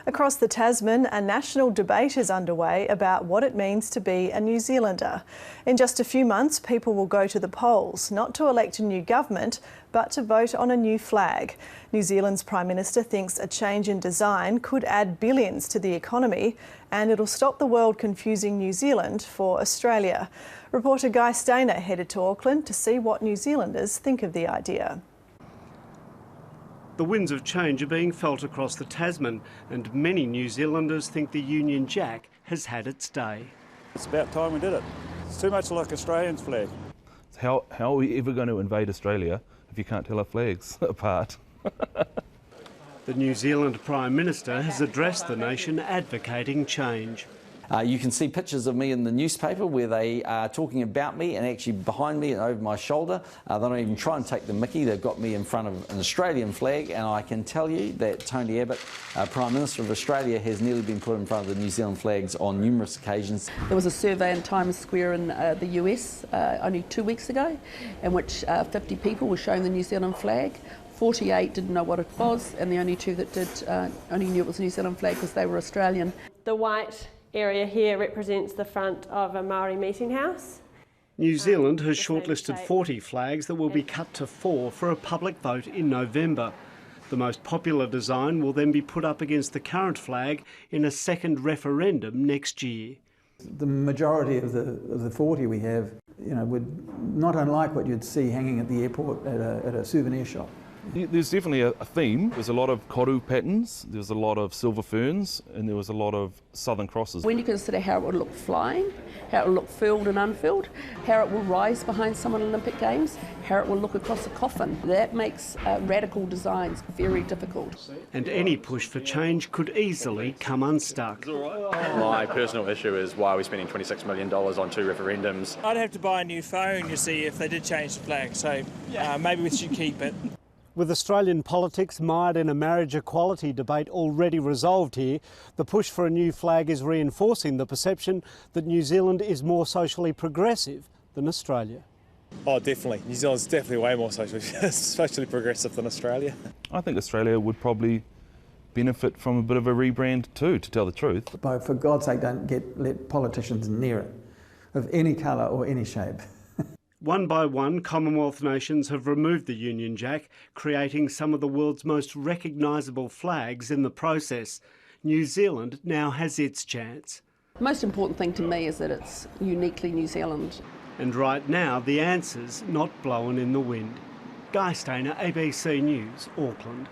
Across the Tasman, a national debate is underway about what it means to be a New Zealander. In just a few months, people will go to the polls, not to elect a new government, but to vote on a new flag. New Zealand's Prime Minister thinks a change in design could add billions to the economy, and it'll stop the world confusing New Zealand for Australia. Reporter Guy Stainer headed to Auckland to see what New Zealanders think of the idea. The winds of change are being felt across the Tasman, and many New Zealanders think the Union Jack has had its day. It's about time we did it. It's too much like Australians' flag. How are we ever going to invade Australia if you can't tell our flags apart? The New Zealand Prime Minister has addressed the nation advocating change. You can see pictures of me in the newspaper where they are talking about me, and actually behind me and over my shoulder. They don't even try and take the mickey. They've got me in front of an Australian flag, and I can tell you that Tony Abbott, Prime Minister of Australia, has nearly been put in front of the New Zealand flags on numerous occasions. There was a survey in Times Square in the US only 2 weeks ago, in which 50 people were showing the New Zealand flag. 48 didn't know what it was, and the only two that did only knew it was a New Zealand flag because they were Australian. The white area here represents the front of a Maori meeting house. New Zealand has shortlisted 40 flags that will be cut to 4 for a public vote in November. The most popular design will then be put up against the current flag in a second referendum next year. The majority of the 40 we have, would not unlike what you'd see hanging at the airport at a souvenir shop. There's definitely a theme. There's a lot of koru patterns, there's a lot of silver ferns, and there was a lot of southern crosses. When you consider how it would look flying, how it will look filled and unfilled, how it will rise behind some Olympic Games, how it will look across a coffin, that makes radical designs very difficult. And any push for change could easily come unstuck. My personal issue is why are we spending $26 million on 2 referendums? I'd have to buy a new phone, you see, if they did change the flag, so maybe we should keep it. With Australian politics mired in a marriage equality debate already resolved here, the push for a new flag is reinforcing the perception that New Zealand is more socially progressive than Australia. Oh, definitely. New Zealand's definitely way more socially progressive than Australia. I think Australia would probably benefit from a bit of a rebrand too, to tell the truth. But for God's sake, don't let politicians near it, of any colour or any shape. One by one, Commonwealth nations have removed the Union Jack, creating some of the world's most recognisable flags in the process. New Zealand now has its chance. The most important thing to me is that it's uniquely New Zealand. And right now, the answer's not blowing in the wind. Guy Stainer, ABC News, Auckland.